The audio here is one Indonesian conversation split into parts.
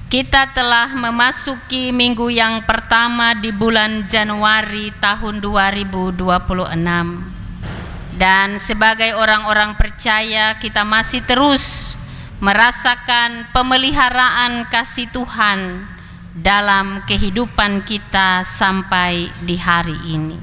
Kita telah memasuki minggu yang pertama di bulan Januari tahun 2026. Dan sebagai orang-orang percaya, kita masih terus merasakan pemeliharaan kasih Tuhan dalam kehidupan kita sampai di hari ini.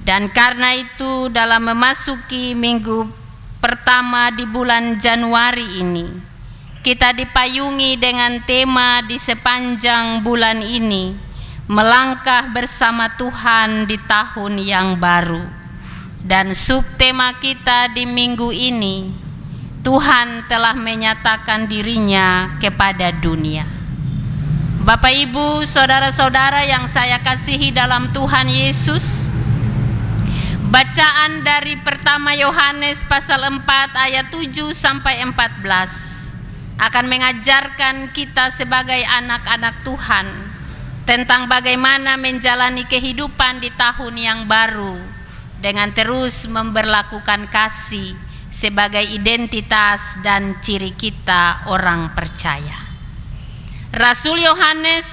Dan karena itu, dalam memasuki minggu pertama di bulan Januari ini, kita dipayungi dengan tema di sepanjang bulan ini, melangkah bersama Tuhan di tahun yang baru. Dan subtema kita di minggu ini, Tuhan telah menyatakan dirinya kepada dunia. Bapak, Ibu, saudara-saudara yang saya kasihi dalam Tuhan Yesus, bacaan dari pertama Yohanes pasal 4 ayat 7 sampai 14 akan mengajarkan kita sebagai anak-anak Tuhan tentang bagaimana menjalani kehidupan di tahun yang baru dengan terus memberlakukan kasih sebagai identitas dan ciri kita orang percaya. Rasul Yohanes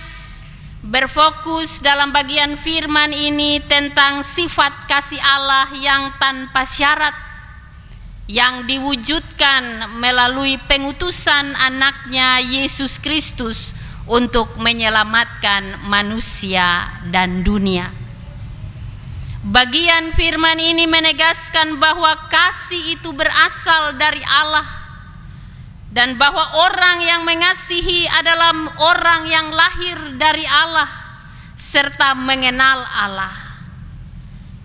berfokus dalam bagian firman ini tentang sifat kasih Allah yang tanpa syarat, yang diwujudkan melalui pengutusan anaknya Yesus Kristus untuk menyelamatkan manusia dan dunia. Bagian firman ini menegaskan bahwa kasih itu berasal dari Allah dan bahwa orang yang mengasihi adalah orang yang lahir dari Allah serta mengenal Allah.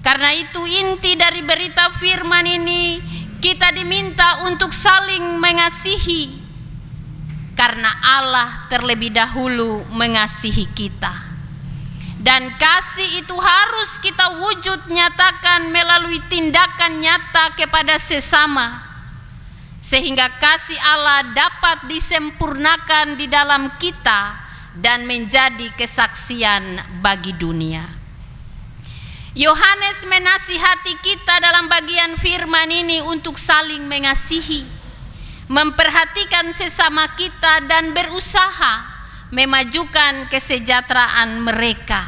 Karena itu inti dari berita firman ini, kita diminta untuk saling mengasihi karena Allah terlebih dahulu mengasihi kita. Dan kasih itu harus kita wujud nyatakan melalui tindakan nyata kepada sesama, sehingga kasih Allah dapat disempurnakan di dalam kita dan menjadi kesaksian bagi dunia. Yohanes menasihati kita dalam bagian firman ini untuk saling mengasihi, memperhatikan sesama kita dan berusaha memajukan kesejahteraan mereka.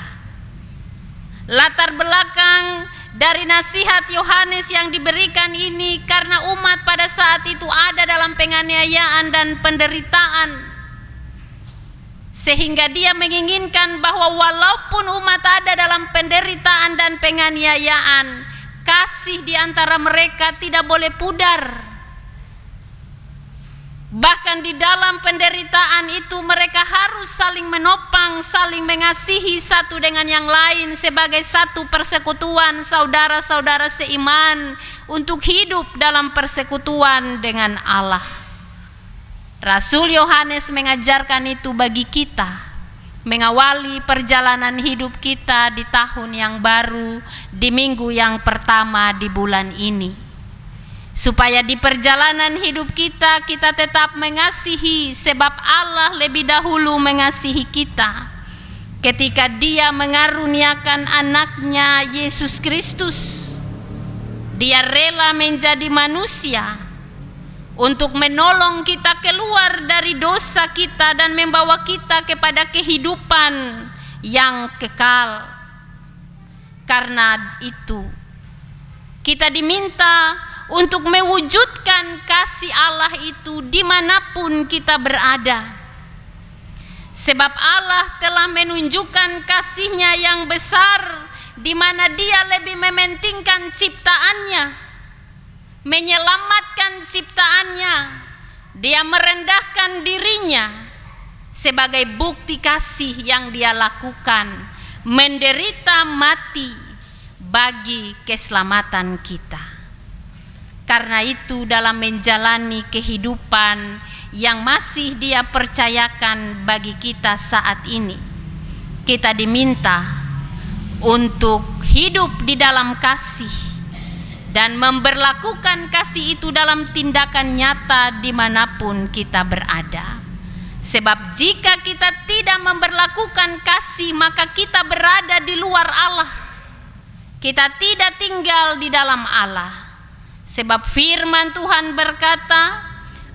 Latar belakang dari nasihat Yohanes yang diberikan ini karena umat pada saat itu ada dalam penganiayaan dan penderitaan, sehingga dia menginginkan bahwa walaupun umat ada dalam penderitaan dan penganiayaan, kasih di antara mereka tidak boleh pudar. Bahkan di dalam penderitaan itu mereka harus saling menopang, saling mengasihi satu dengan yang lain sebagai satu persekutuan saudara-saudara seiman untuk hidup dalam persekutuan dengan Allah. Rasul Yohanes mengajarkan itu bagi kita, mengawali perjalanan hidup kita di tahun yang baru, di minggu yang pertama di bulan ini. Supaya di perjalanan hidup kita, kita tetap mengasihi sebab Allah lebih dahulu mengasihi kita ketika Dia mengaruniakan anaknya Yesus Kristus. Dia rela menjadi manusia untuk menolong kita keluar dari dosa kita dan membawa kita kepada kehidupan yang kekal. Karena itu, kita diminta untuk mewujudkan kasih Allah itu dimanapun kita berada. Sebab Allah telah menunjukkan kasih-Nya yang besar, di mana Dia lebih mementingkan ciptaannya, menyelamatkan ciptaannya. Dia merendahkan dirinya sebagai bukti kasih yang Dia lakukan, menderita mati bagi keselamatan kita. Karena itu dalam menjalani kehidupan yang masih Dia percayakan bagi kita saat ini, kita diminta untuk hidup di dalam kasih dan memberlakukan kasih itu dalam tindakan nyata dimanapun kita berada. Sebab jika kita tidak memberlakukan kasih, maka kita berada di luar Allah. Kita tidak tinggal di dalam Allah. Sebab firman Tuhan berkata,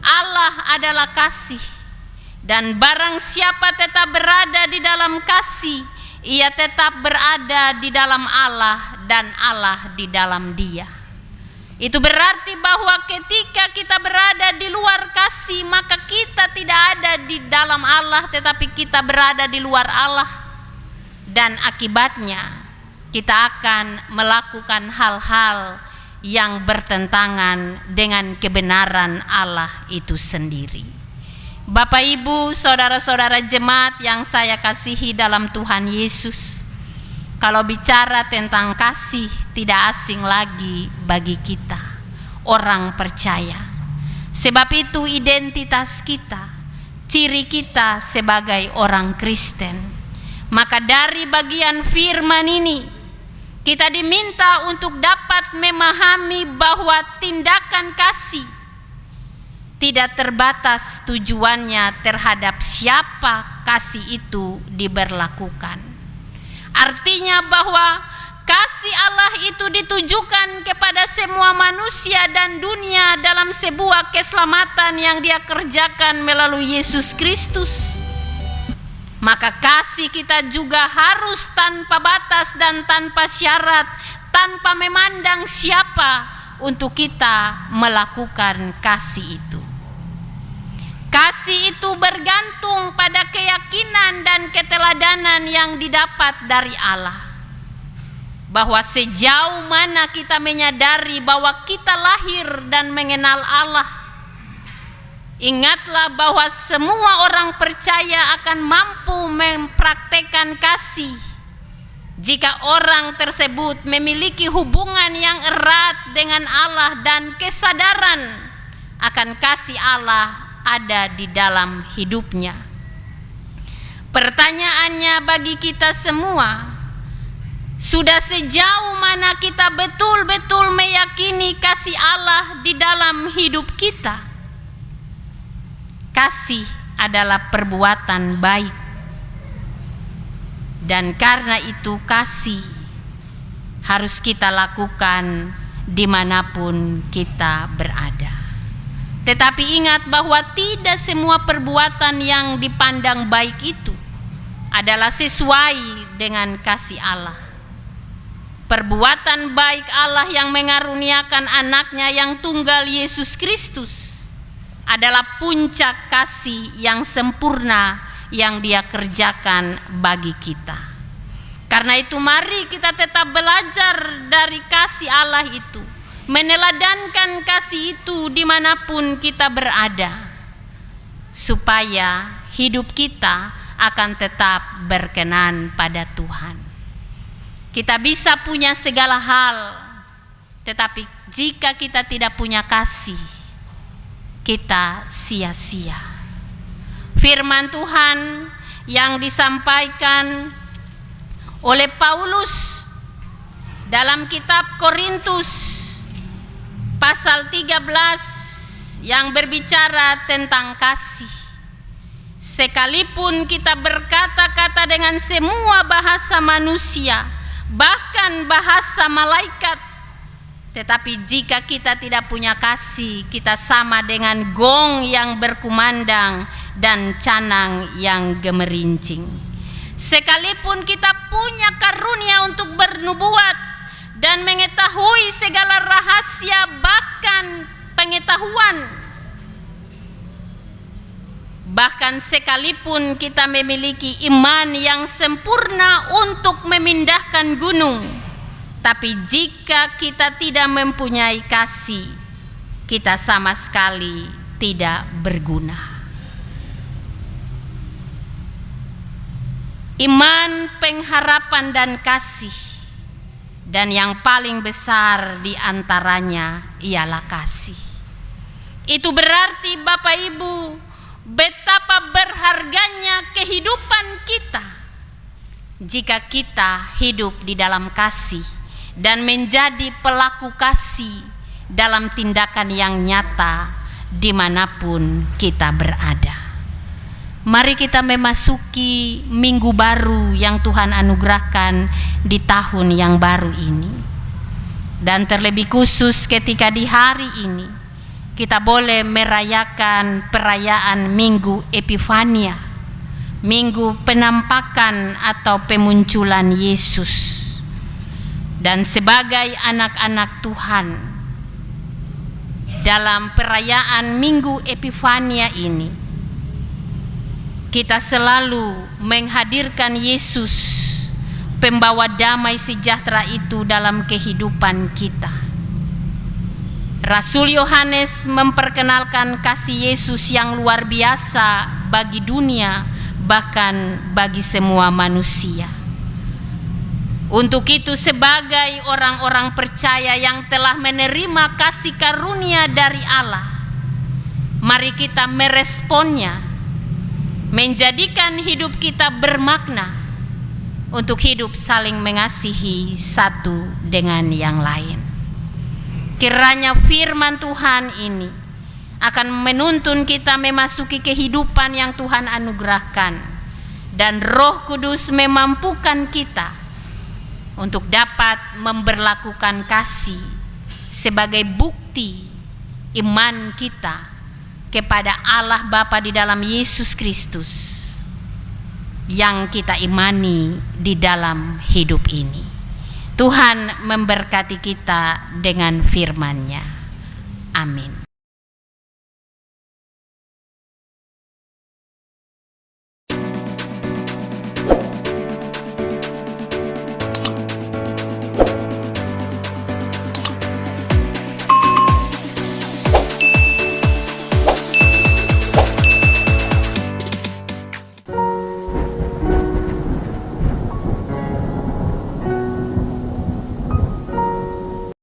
Allah adalah kasih Dan barang siapa tetap berada di dalam kasih, ia tetap berada di dalam Allah dan Allah di dalam dia. Itu berarti bahwa ketika kita berada di luar kasih, maka kita tidak ada di dalam Allah, tetapi kita berada di luar Allah. Dan akibatnya kita akan melakukan hal-hal yang bertentangan dengan kebenaran Allah itu sendiri. Bapak, Ibu, saudara-saudara jemaat yang saya kasihi dalam Tuhan Yesus, kalau bicara tentang kasih tidak asing lagi bagi kita, orang percaya. Sebab itu identitas kita, ciri kita sebagai orang Kristen. Maka dari bagian firman ini, kita diminta untuk dapat memahami bahwa tindakan kasih tidak terbatas tujuannya terhadap siapa kasih itu diberlakukan. Artinya bahwa kasih Allah itu ditujukan kepada semua manusia dan dunia dalam sebuah keselamatan yang Dia kerjakan melalui Yesus Kristus. Maka kasih kita juga harus tanpa batas dan tanpa syarat, tanpa memandang siapa, untuk kita melakukan kasih itu. Kasih itu bergantung pada keyakinan dan keteladanan yang didapat dari Allah. Bahwa sejauh mana kita menyadari bahwa kita lahir dan mengenal Allah, ingatlah bahwa semua orang percaya akan mampu mempraktekkan kasih jika orang tersebut memiliki hubungan yang erat dengan Allah dan kesadaran akan kasih Allah ada di dalam hidupnya. Pertanyaannya bagi kita semua, sudah sejauh mana kita betul-betul meyakini kasih Allah di dalam hidup kita? Kasih adalah perbuatan baik, dan karena itu kasih harus kita lakukan dimanapun kita berada. Tetapi ingat bahwa tidak semua perbuatan yang dipandang baik itu adalah sesuai dengan kasih Allah. Perbuatan baik Allah yang mengaruniakan anaknya yang tunggal Yesus Kristus adalah puncak kasih yang sempurna yang Dia kerjakan bagi kita. Karena itu mari kita tetap belajar dari kasih Allah itu, meneladankan kasih itu dimanapun kita berada, supaya hidup kita akan tetap berkenan pada Tuhan. Kita bisa punya segala hal, tetapi jika kita tidak punya kasih, kita sia-sia. Firman Tuhan yang disampaikan oleh Paulus dalam kitab Korintus pasal 13 yang berbicara tentang kasih. Sekalipun kita berkata-kata dengan semua bahasa manusia, bahkan bahasa malaikat, tetapi jika kita tidak punya kasih, kita sama dengan gong yang berkumandang dan canang yang gemerincing. Sekalipun kita punya karunia untuk bernubuat dan mengetahui segala rahasia, bahkan pengetahuan, bahkan sekalipun kita memiliki iman yang sempurna untuk memindahkan gunung, tapi jika kita tidak mempunyai kasih, kita sama sekali tidak berguna. Iman, pengharapan, dan kasih, dan yang paling besar di antaranya ialah kasih. Itu berarti Bapak Ibu, betapa berharganya kehidupan kita jika kita hidup di dalam kasih dan menjadi pelaku kasih dalam tindakan yang nyata dimanapun kita berada. Mari kita memasuki minggu baru yang Tuhan anugerahkan di tahun yang baru ini. Dan terlebih khusus ketika di hari ini kita boleh merayakan perayaan Minggu Epifania, Minggu penampakan atau pemunculan Yesus. Dan sebagai anak-anak Tuhan, dalam perayaan Minggu Epifania ini, kita selalu menghadirkan Yesus, pembawa damai sejahtera itu dalam kehidupan kita. Rasul Yohanes memperkenalkan kasih Yesus yang luar biasa bagi dunia, bahkan bagi semua manusia. Untuk itu, sebagai orang-orang percaya yang telah menerima kasih karunia dari Allah, mari kita meresponnya, menjadikan hidup kita bermakna untuk hidup saling mengasihi satu dengan yang lain. Kiranya firman Tuhan ini akan menuntun kita memasuki kehidupan yang Tuhan anugerahkan, dan Roh Kudus memampukan kita untuk dapat memberlakukan kasih sebagai bukti iman kita kepada Allah Bapa di dalam Yesus Kristus yang kita imani di dalam hidup ini. Tuhan memberkati kita dengan firman-Nya. Amin.